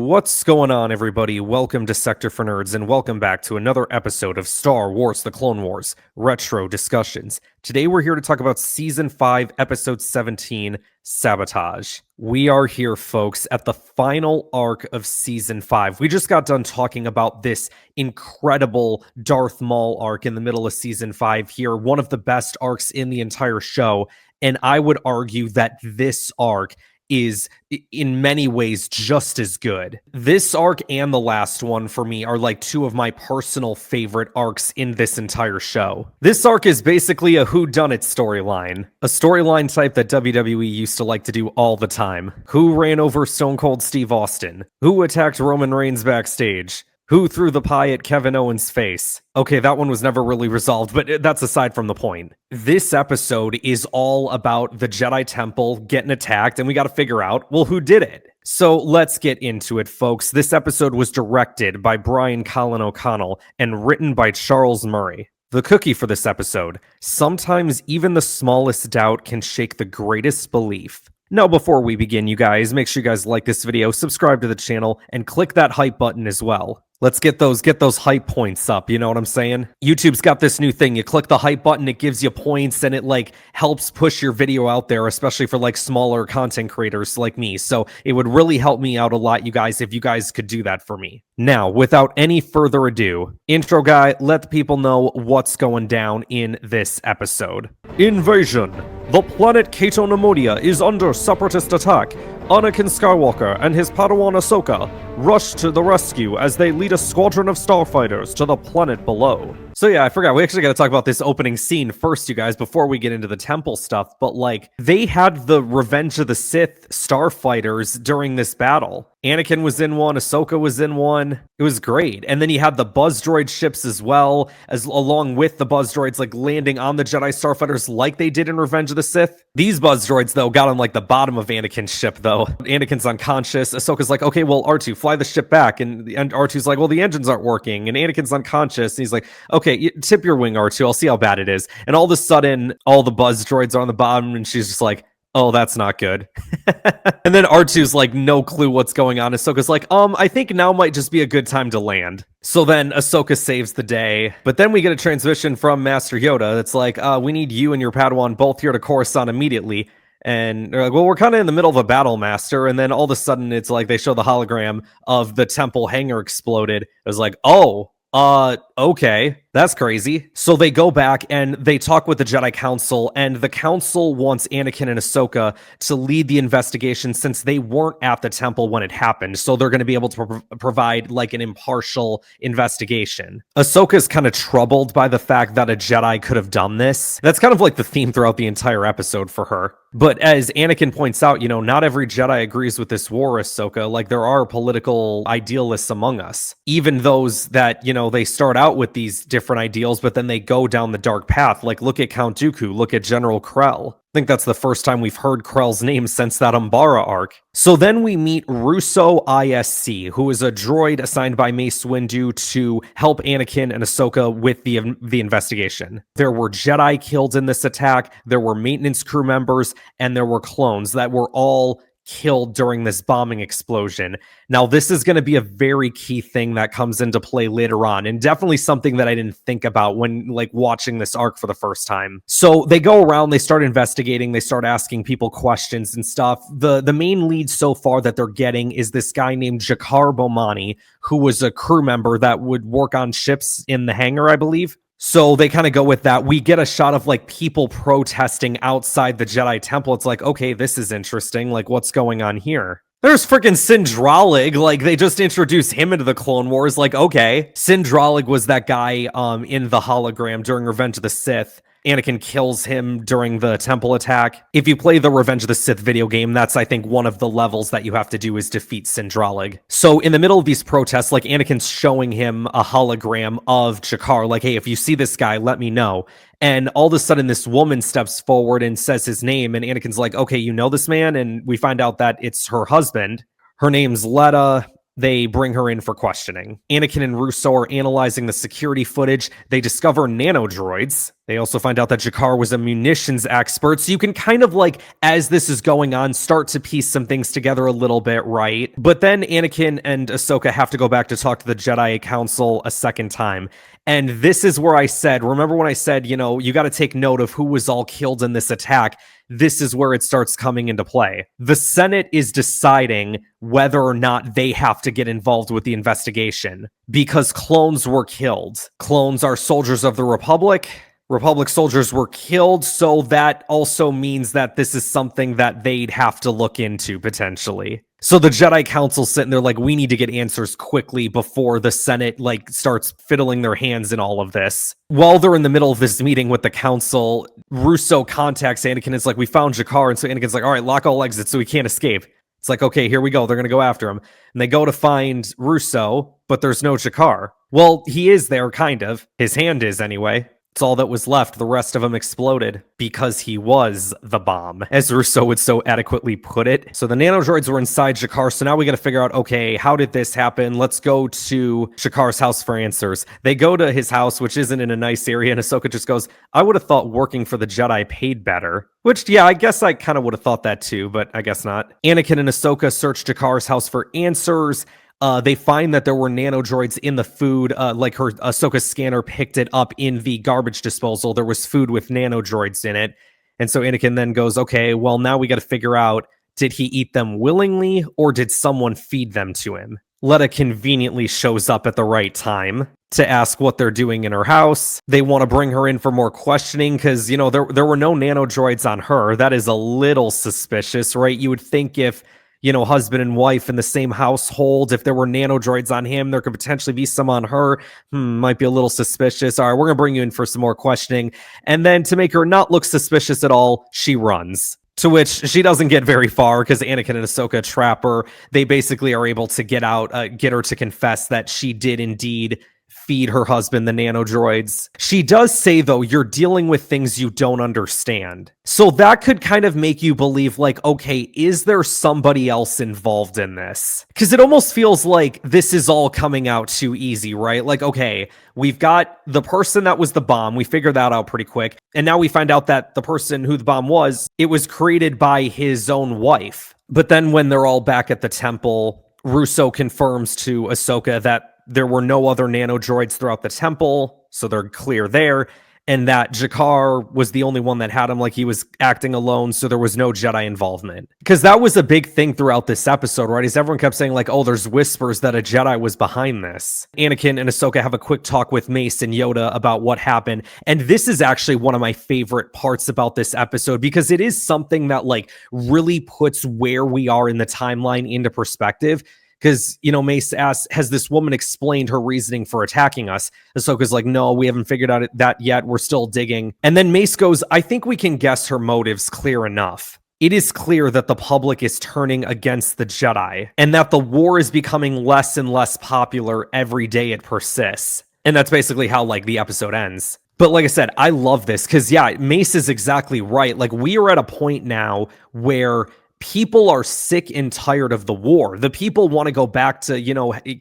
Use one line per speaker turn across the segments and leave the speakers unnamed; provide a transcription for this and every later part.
What's going on, everybody? Welcome to Sector for Nerds, and welcome back to another episode of Star Wars The Clone Wars Retro Discussions. Today we're here to talk about Season 5, Episode 17, Sabotage. We are here, folks, at the final arc of Season 5. We just got done talking about this incredible Darth Maul arc in the middle of Season 5 here, one of the best arcs in the entire show, and I would argue that this arc is in many ways just as good. This arc and the last one for me are like two of my personal favorite arcs in this entire show. This arc is basically a whodunit storyline, a storyline type that WWE used to like to do all the time. Who ran over Stone Cold Steve Austin? Who attacked Roman Reigns backstage? Who threw the pie at Kevin Owens' face? Okay, that one was never really resolved, but that's aside from the point. This episode is all about the Jedi Temple getting attacked, and we gotta figure out, well, who did it? So let's get into it, folks. This episode was directed by Brian Colin O'Connell and written by Charles Murray. The cookie for this episode: sometimes even the smallest doubt can shake the greatest belief. Now, before we begin, you guys, make sure you guys like this video, subscribe to the channel, and click that hype button as well. Let's get those hype points up, you know what I'm saying? YouTube's got this new thing. You click the hype button, it gives you points, and it like helps push your video out there, especially for like smaller content creators like me. So it would really help me out a lot, you guys, if you guys could do that for me. Now, without any further ado, intro guy, let the people know what's going down in this episode. Invasion. The planet Cato Nemodia is under separatist attack. Anakin Skywalker and his Padawan Ahsoka rush to the rescue as they lead a squadron of starfighters to the planet below. So yeah, I forgot, we actually got to talk about this opening scene first, you guys, before we get into the temple stuff, but like, they had the Revenge of the Sith starfighters during this battle. Anakin was in one, Ahsoka was in one. It was great. And then you had the buzz droid ships as well, as along with the buzz droids like landing on the Jedi starfighters like they did in Revenge of the Sith. These buzz droids though got on like the bottom of Anakin's ship though. Anakin's unconscious. Ahsoka's like, okay, well, R2, fly the ship back. And R2's like, well, the engines aren't working. And Anakin's unconscious. And he's like, okay, tip your wing, R2. I'll see how bad it is. And all of a sudden, all the buzz droids are on the bottom. And she's just like, oh, that's not good. And then R2's like, no clue what's going on. Ahsoka's like, I think now might just be a good time to land. So then Ahsoka saves the day. But then we get a transmission from Master Yoda that's like, we need you and your Padawan both here to Coruscant immediately. And they're like, well, we're kind of in the middle of a battle, Master. And then all of a sudden, it's like they show the hologram of the temple hangar exploded. It was like, oh, okay, that's crazy. So they go back and they talk with the Jedi Council, and the Council wants Anakin and Ahsoka to lead the investigation since they weren't at the temple when it happened. So they're going to be able to provide like an impartial investigation. Ahsoka's kind of troubled by the fact that a Jedi could have done this. That's kind of like the theme throughout the entire episode for her. But as Anakin points out, you know, not every Jedi agrees with this war, Ahsoka. Like, there are political idealists among us. Even those that, you know, they start out with these different ideals, but then they go down the dark path. Like, look at Count Dooku, look at General Krell. I think that's the first time we've heard Krell's name since that Umbara arc. So then we meet Russo ISC, who is a droid assigned by Mace Windu to help Anakin and Ahsoka with the investigation. There were Jedi killed in this attack, there were maintenance crew members, and there were clones that were all killed during this bombing explosion. Now, this is going to be a very key thing that comes into play later on, and definitely something that I didn't think about when like watching this arc for the first time. So they go around, they start investigating, they start asking people questions and stuff. The main lead so far that they're getting is this guy named Jakar Bomani, who was a crew member that would work on ships in the hangar, I believe. So they kind of go with that. We get a shot of like people protesting outside the Jedi Temple. It's like, okay, this is interesting. Like, what's going on here? There's freaking Cin Drallig. Like, they just introduced him into the Clone Wars. Like, okay. Cin Drallig was that guy in the hologram during Revenge of the Sith. Anakin kills him during the temple attack. If you play the Revenge of the Sith video game, that's, I think, one of the levels that you have to do is defeat Cin Drallig. So in the middle of these protests, like, Anakin's showing him a hologram of Jakar, like, hey, if you see this guy, let me know. And all of a sudden, this woman steps forward and says his name, and Anakin's like, okay, you know this man? And we find out that it's her husband. Her name's Letta. They bring her in for questioning. Anakin and Russo are analyzing the security footage. They discover nanodroids. They also find out that Jakar was a munitions expert, so you can kind of like, as this is going on, start to piece some things together a little bit, right? But then Anakin and Ahsoka have to go back to talk to the Jedi Council a second time. And this is where I said, remember when I said, you got to take note of who was all killed in this attack? This is where it starts coming into play. The Senate is deciding whether or not they have to get involved with the investigation because clones were killed. Clones are soldiers of the Republic. Republic soldiers were killed, so that also means that this is something that they'd have to look into potentially. So the Jedi Council's sitting there like, we need to get answers quickly before the Senate starts fiddling their hands in all of this. While they're in the middle of this meeting with the Council, Russo contacts Anakin and is like, we found Jakar, and so Anakin's like, all right, lock all exits so he can't escape. It's like, okay, here we go. They're going to go after him. And they go to find Russo, but there's no Jakar. Well, he is there, kind of. His hand is, anyway. It's all that was left. The rest of them exploded because he was the bomb, as Russo would so adequately put it. So the nanodroids were inside Jakar, so now we got to figure out, okay, how did this happen? Let's go to Jakar's house for answers. They go to his house, which isn't in a nice area, and Ahsoka just goes, I would have thought working for the Jedi paid better. Which, yeah, I guess I kind of would have thought that too, but I guess not. Anakin and Ahsoka search Jakar's house for answers. They find that there were nanodroids in the food, like her Ahsoka's scanner picked it up in the garbage disposal. There was food with nanodroids in it. And so Anakin then goes, okay, well, now we got to figure out, did he eat them willingly or did someone feed them to him? Letta conveniently shows up at the right time to ask what they're doing in her house. They want to bring her in for more questioning because, there were no nanodroids on her. That is a little suspicious, right? You would think if husband and wife in the same household, if there were nanodroids on him, there could potentially be some on her. Might be a little suspicious. All right, we're going to bring you in for some more questioning. And then to make her not look suspicious at all, she runs. To which she doesn't get very far because Anakin and Ahsoka trap her. They basically are able to get her to confess that she did indeed feed her husband the nanodroids. She does say, though, you're dealing with things you don't understand. So that could kind of make you believe, like, okay, is there somebody else involved in this? Because it almost feels like this is all coming out too easy, right? Like, okay, we've got the person that was the bomb. We figured that out pretty quick. And now we find out that the person who the bomb was, it was created by his own wife. But then when they're all back at the temple, Russo confirms to Ahsoka that there were no other nanodroids throughout the temple, so they're clear there, and that Jakar was the only one that had him, like he was acting alone, so there was no Jedi involvement. Because that was a big thing throughout this episode, right? As everyone kept saying, like, oh, there's whispers that a Jedi was behind this. Anakin and Ahsoka have a quick talk with Mace and Yoda about what happened, and this is actually one of my favorite parts about this episode, because it is something that, like, really puts where we are in the timeline into perspective. Because, Mace asks, has this woman explained her reasoning for attacking us? Ahsoka's like, no, we haven't figured out that yet. We're still digging. And then Mace goes, I think we can guess her motives clear enough. It is clear that the public is turning against the Jedi and that the war is becoming less and less popular every day it persists. And that's basically how, the episode ends. But like I said, I love this because, yeah, Mace is exactly right. Like, we are at a point now where people are sick and tired of the war. The people want to go back to,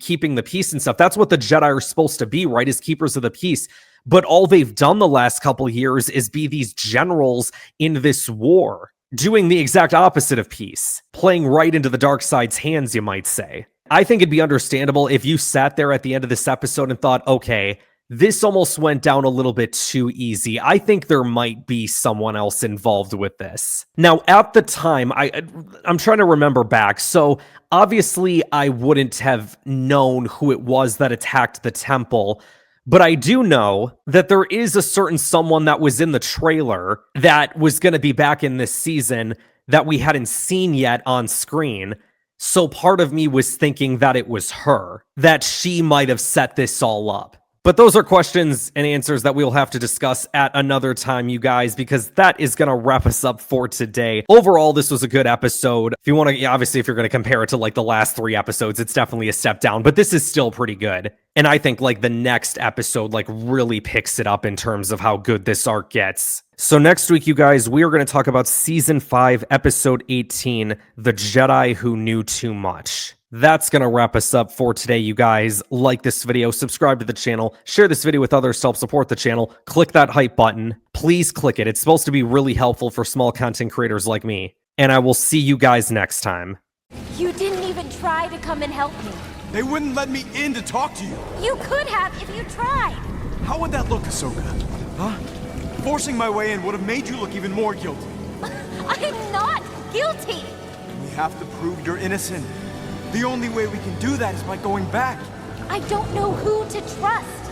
keeping the peace and stuff. That's what the Jedi are supposed to be, right? As keepers of the peace. But all they've done the last couple of years is be these generals in this war, doing the exact opposite of peace, playing right into the dark side's hands, you might say. I think it'd be understandable if you sat there at the end of this episode and thought, okay, this almost went down a little bit too easy. I think there might be someone else involved with this. Now, at the time, I'm trying to remember back. So obviously, I wouldn't have known who it was that attacked the temple. But I do know that there is a certain someone that was in the trailer that was going to be back in this season that we hadn't seen yet on screen. So part of me was thinking that it was her, that she might have set this all up. But those are questions and answers that we'll have to discuss at another time, you guys, because that is going to wrap us up for today. Overall, this was a good episode. If you want to, obviously, if you're going to compare it to the last 3 episodes, it's definitely a step down, but this is still pretty good. And I think the next episode really picks it up in terms of how good this arc gets. So next week, you guys, we are going to talk about Season 5, Episode 18, The Jedi Who Knew Too Much. That's going to wrap us up for today, you guys. Like this video, subscribe to the channel, share this video with others to help support the channel, click that hype button. Please click it. It's supposed to be really helpful for small content creators like me. And I will see you guys next time.
You didn't even try to come and help me.
They wouldn't let me in to talk to you.
You could have if you tried.
How would that look, Ahsoka? Huh? Forcing my way in would have made you look even more guilty.
I'm not guilty.
We have to prove you're innocent. The only way we can do that is by going back.
I don't know who to trust.